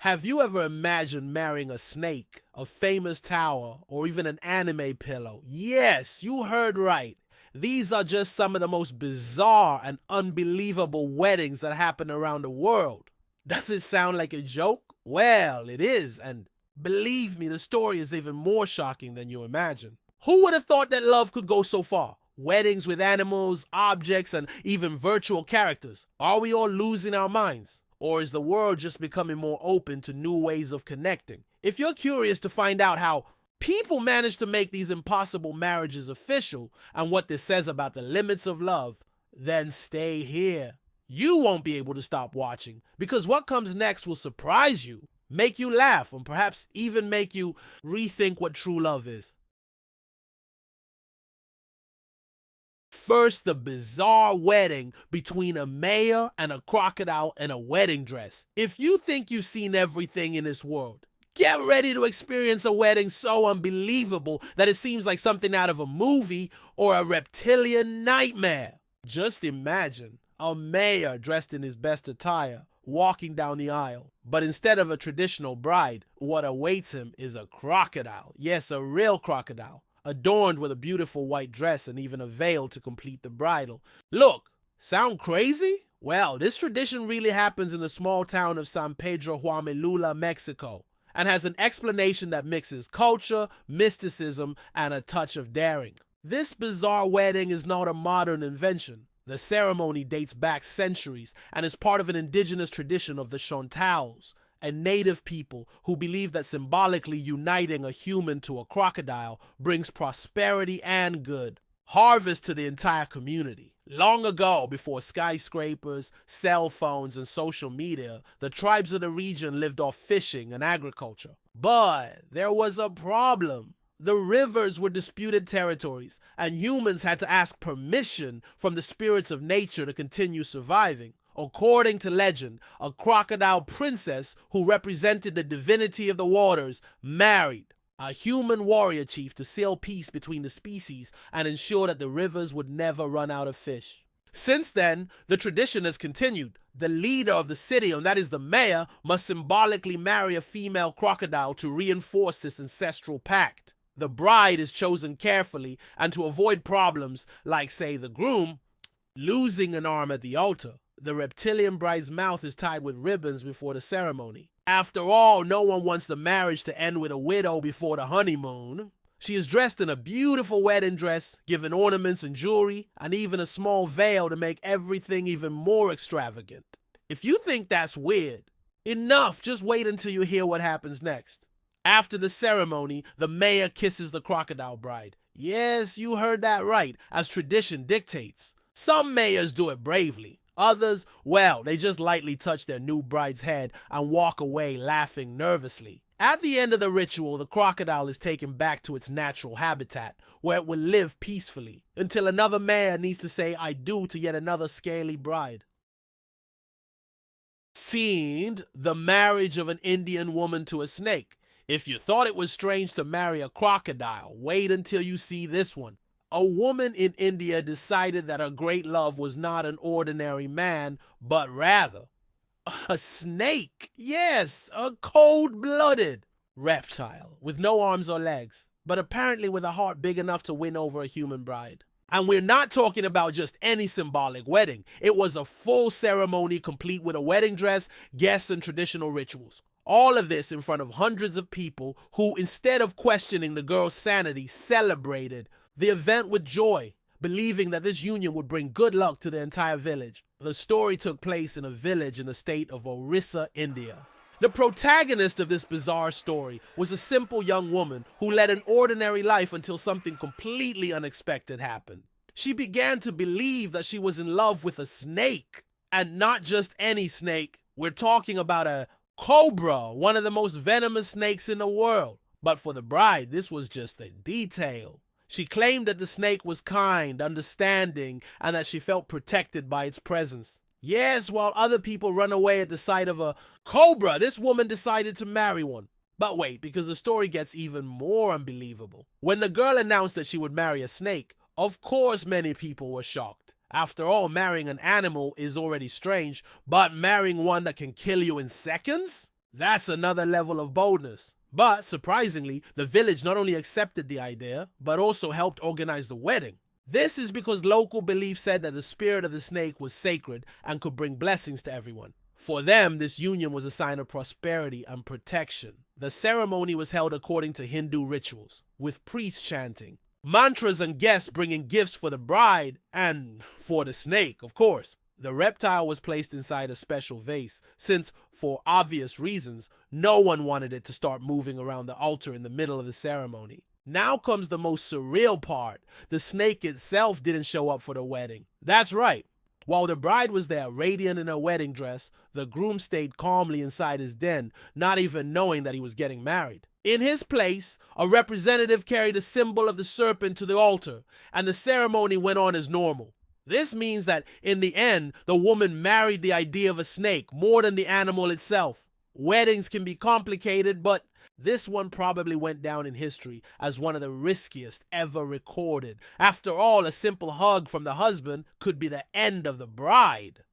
Have you ever imagined marrying a snake, a famous tower, or even an anime pillow? Yes, you heard right. These are just some of the most bizarre and unbelievable weddings that happen around the world. Does it sound like a joke? Well, it is, and believe me, the story is even more shocking than you imagine. Who would have thought that love could go so far? Weddings with animals, objects, and even virtual characters. Are we all losing our minds? Or is the world just becoming more open to new ways of connecting? If you're curious to find out how people manage to make these impossible marriages official and what this says about the limits of love, then stay here. You won't be able to stop watching because what comes next will surprise you, make you laugh, and perhaps even make you rethink what true love is. First, the bizarre wedding between a mayor and a crocodile in a wedding dress. If you think you've seen everything in this world, get ready to experience a wedding so unbelievable that it seems like something out of a movie or a reptilian nightmare. Just imagine a mayor dressed in his best attire walking down the aisle. But instead of a traditional bride, what awaits him is a crocodile. Yes, a real crocodile, adorned with a beautiful white dress and even a veil to complete the bridal. Look, sound crazy? Well, this tradition really happens in the small town of San Pedro Huamelula, Mexico, and has an explanation that mixes culture, mysticism, and a touch of daring. This bizarre wedding is not a modern invention. The ceremony dates back centuries and is part of an indigenous tradition of the Chantals, a native people who believe that symbolically uniting a human to a crocodile brings prosperity and good harvest to the entire community. Long ago, before skyscrapers, cell phones, and social media, the tribes of the region lived off fishing and agriculture. But there was a problem. The rivers were disputed territories, and humans had to ask permission from the spirits of nature to continue surviving. According to legend, a crocodile princess who represented the divinity of the waters married a human warrior chief to seal peace between the species and ensure that the rivers would never run out of fish. Since then, the tradition has continued. The leader of the city, and that is the mayor, must symbolically marry a female crocodile to reinforce this ancestral pact. The bride is chosen carefully, and to avoid problems like, say, the groom losing an arm at the altar, the reptilian bride's mouth is tied with ribbons before the ceremony. After all, no one wants the marriage to end with a widow before the honeymoon. She is dressed in a beautiful wedding dress, given ornaments and jewelry, and even a small veil to make everything even more extravagant. If you think that's weird, enough, just wait until you hear what happens next. After the ceremony, the mayor kisses the crocodile bride. Yes, you heard that right, as tradition dictates. Some mayors do it bravely. Others, well, they just lightly touch their new bride's head and walk away laughing nervously. At the end of the ritual, the crocodile is taken back to its natural habitat, where it will live peacefully, until another mayor needs to say I do to yet another scaly bride. Scene: the marriage of an Indian woman to a snake. If you thought it was strange to marry a crocodile, wait until you see this one. A woman in India decided that her great love was not an ordinary man, but rather a snake. Yes, a cold-blooded reptile with no arms or legs, but apparently with a heart big enough to win over a human bride. And we're not talking about just any symbolic wedding. It was a full ceremony complete with a wedding dress, guests, and traditional rituals. All of this in front of hundreds of people who, instead of questioning the girl's sanity, celebrated the event with joy, believing that this union would bring good luck to the entire village. The story took place in a village in the state of Orissa, India. The protagonist of this bizarre story was a simple young woman who led an ordinary life until something completely unexpected happened. She began to believe that she was in love with a snake, and not just any snake. We're talking about a cobra, one of the most venomous snakes in the world. But for the bride, this was just a detail. She claimed that the snake was kind, understanding, and that she felt protected by its presence. Yes, while other people run away at the sight of a cobra, this woman decided to marry one. But wait, because the story gets even more unbelievable. When the girl announced that she would marry a snake, of course many people were shocked. After all, marrying an animal is already strange, but marrying one that can kill you in seconds? That's another level of boldness. But surprisingly, the village not only accepted the idea, but also helped organize the wedding. This is because local belief said that the spirit of the snake was sacred and could bring blessings to everyone. For them, this union was a sign of prosperity and protection. The ceremony was held according to Hindu rituals, with priests chanting, mantras and guests bringing gifts for the bride and for the snake, of course. The reptile was placed inside a special vase, since, for obvious reasons, no one wanted it to start moving around the altar in the middle of the ceremony. Now comes the most surreal part. The snake itself didn't show up for the wedding. That's right. While the bride was there, radiant in her wedding dress, the groom stayed calmly inside his den, not even knowing that he was getting married. In his place, a representative carried a symbol of the serpent to the altar, and the ceremony went on as normal. This means that, in the end, the woman married the idea of a snake more than the animal itself. Weddings can be complicated, but this one probably went down in history as one of the riskiest ever recorded. After all, a simple hug from the husband could be the end of the bride.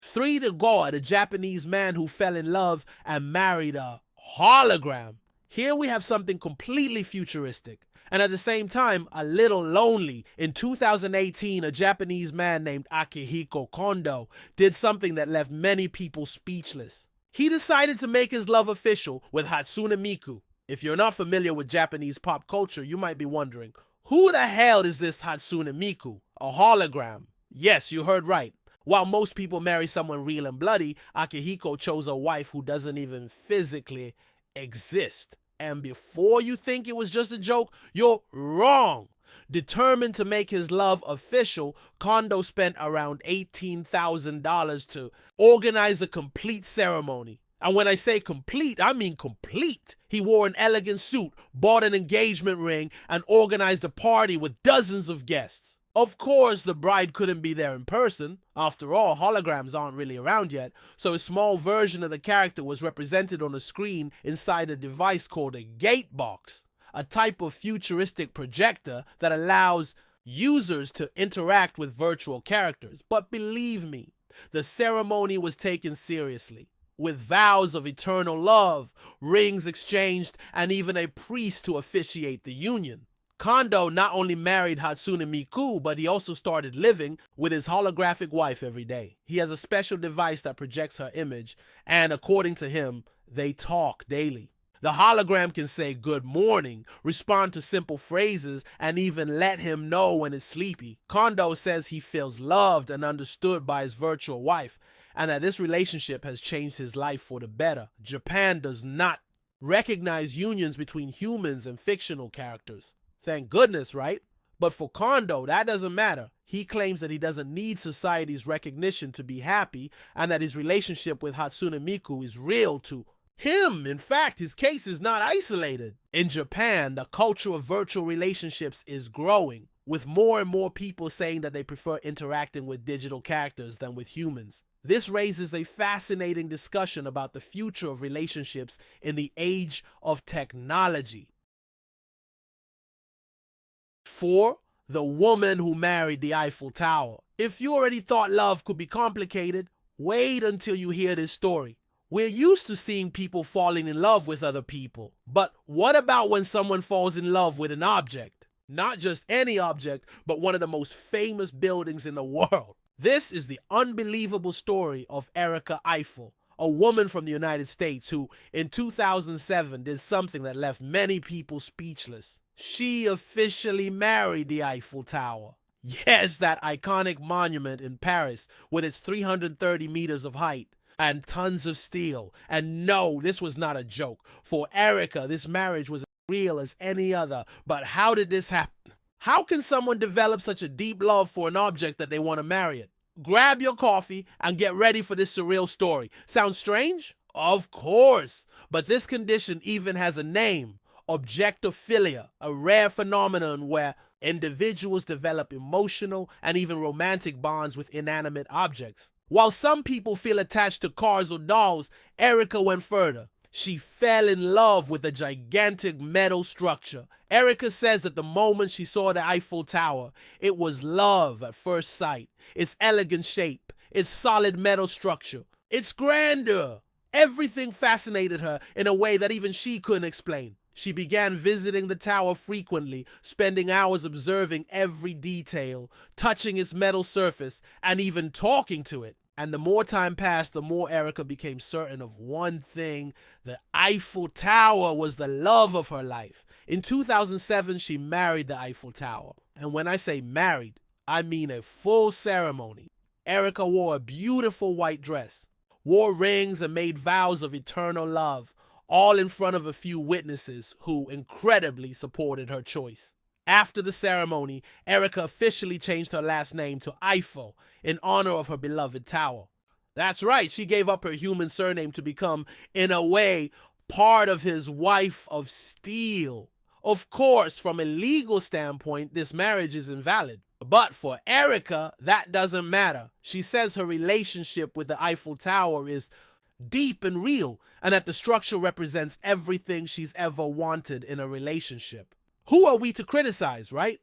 3 to go, the Japanese man who fell in love and married a hologram. Here we have something completely futuristic, and at the same time, a little lonely. In 2018, a Japanese man named Akihiko Kondo did something that left many people speechless. He decided to make his love official with Hatsune Miku. If you're not familiar with Japanese pop culture, you might be wondering, who the hell is this Hatsune Miku? A hologram. Yes, you heard right. While most people marry someone real and bloody, Akihiko chose a wife who doesn't even physically exist. And before you think it was just a joke, you're wrong. Determined to make his love official, Kondo spent around $18,000 to organize a complete ceremony. And when I say complete, I mean complete. He wore an elegant suit, bought an engagement ring, and organized a party with dozens of guests. Of course, the bride couldn't be there in person. After all, holograms aren't really around yet, so a small version of the character was represented on a screen inside a device called a gate box, a type of futuristic projector that allows users to interact with virtual characters. But believe me, the ceremony was taken seriously, with vows of eternal love, rings exchanged, and even a priest to officiate the union. Kondo not only married Hatsune Miku, but he also started living with his holographic wife every day. He has a special device that projects her image, and according to him, they talk daily. The hologram can say good morning, respond to simple phrases, and even let him know when it's sleepy. Kondo says he feels loved and understood by his virtual wife, and that this relationship has changed his life for the better. Japan does not recognize unions between humans and fictional characters. Thank goodness, right? But for Kondo, that doesn't matter. He claims that he doesn't need society's recognition to be happy, and that his relationship with Hatsune Miku is real to him. In fact, his case is not isolated. In Japan, the culture of virtual relationships is growing, with more and more people saying that they prefer interacting with digital characters than with humans. This raises a fascinating discussion about the future of relationships in the age of technology. 4. The woman who married the Eiffel Tower. If you already thought love could be complicated, wait until you hear this story. We're used to seeing people falling in love with other people. But what about when someone falls in love with an object? Not just any object, but one of the most famous buildings in the world. This is the unbelievable story of Erica Eiffel, a woman from the United States who, in 2007, did something that left many people speechless. She officially married the Eiffel Tower. Yes, that iconic monument in Paris with its 330 meters of height and tons of steel. And no, this was not a joke. For Erica, this marriage was as real as any other. But how did this happen? How can someone develop such a deep love for an object that they want to marry it? Grab your coffee and get ready for this surreal story. Sounds strange? Of course. But this condition even has a name. Objectophilia, a rare phenomenon where individuals develop emotional and even romantic bonds with inanimate objects. While some people feel attached to cars or dolls, Erica went further. She fell in love with a gigantic metal structure. Erica says that the moment she saw the Eiffel Tower, it was love at first sight. Its elegant shape, its solid metal structure, Its grandeur. Everything fascinated her in a way that even she couldn't explain. She began visiting the tower frequently, spending hours observing every detail, touching its metal surface, and even talking to it. And the more time passed, the more Erica became certain of one thing: the Eiffel Tower was the love of her life. In 2007, she married the Eiffel Tower. And when I say married, I mean a full ceremony. Erica wore a beautiful white dress, wore rings, and made vows of eternal love, all in front of a few witnesses who incredibly supported her choice. After the ceremony, Erica officially changed her last name to Eiffel in honor of her beloved tower. That's right, she gave up her human surname to become, in a way, part of his wife of steel. Of course, from a legal standpoint, this marriage is invalid. But for Erica, that doesn't matter. She says her relationship with the Eiffel Tower is deep and real, and that the structure represents everything she's ever wanted in a relationship. Who are we to criticize, right?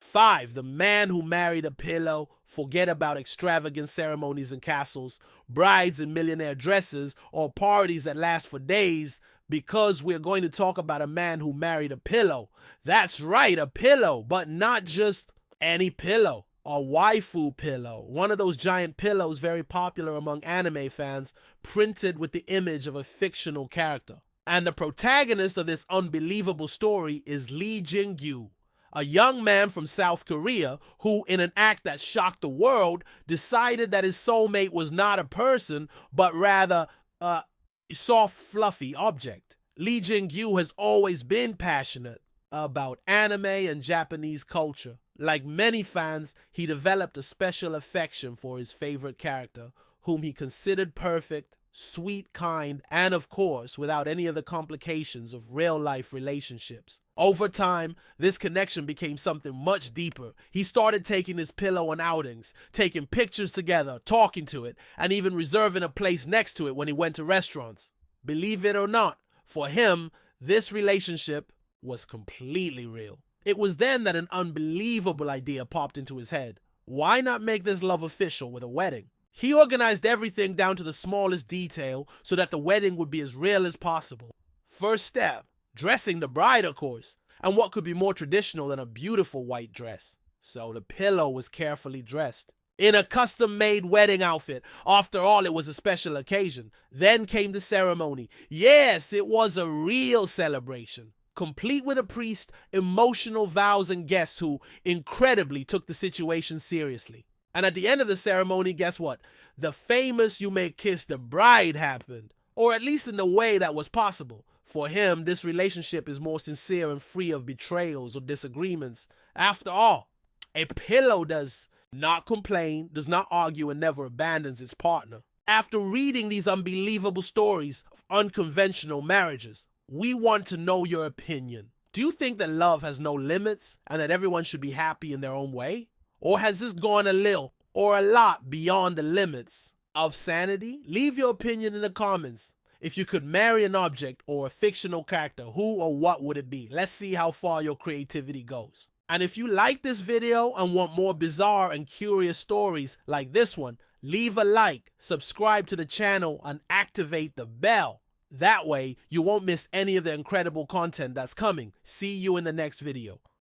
5. The man who married a pillow. Forget about extravagant ceremonies and castles, brides in millionaire dresses, or parties that last for days, because we're going to talk about a man who married a pillow. That's right, a pillow, but not just any pillow. A waifu pillow, one of those giant pillows very popular among anime fans, printed with the image of a fictional character. And the protagonist of this unbelievable story is Lee Jin-gyu, a young man from South Korea who, in an act that shocked the world, decided that his soulmate was not a person, but rather a soft, fluffy object. Lee Jin-gyu has always been passionate about anime and Japanese culture. Like many fans, he developed a special affection for his favorite character, whom he considered perfect, sweet, kind, and of course, without any of the complications of real-life relationships. Over time, this connection became something much deeper. He started taking his pillow on outings, taking pictures together, talking to it, and even reserving a place next to it when he went to restaurants. Believe it or not, for him, this relationship was completely real. It was then that an unbelievable idea popped into his head. Why not make this love official with a wedding? He organized everything down to the smallest detail so that the wedding would be as real as possible. First step, dressing the bride, of course. And what could be more traditional than a beautiful white dress? So the pillow was carefully dressed in a custom-made wedding outfit. After all, it was a special occasion. Then came the ceremony. Yes, it was a real celebration, complete with a priest, emotional vows, and guests who incredibly took the situation seriously. And at the end of the ceremony, guess what? The famous "you may kiss the bride" happened, or at least in the way that was possible. For him, this relationship is more sincere and free of betrayals or disagreements. After all, a pillow does not complain, does not argue, and never abandons its partner. After reading these unbelievable stories of unconventional marriages, we want to know your opinion. Do you think that love has no limits and that everyone should be happy in their own way? Or has this gone a little or a lot beyond the limits of sanity? Leave your opinion in the comments. If you could marry an object or a fictional character, who or what would it be? Let's see how far your creativity goes. And if you like this video and want more bizarre and curious stories like this one, leave a like, subscribe to the channel, and activate the bell. That way, you won't miss any of the incredible content that's coming. See you in the next video.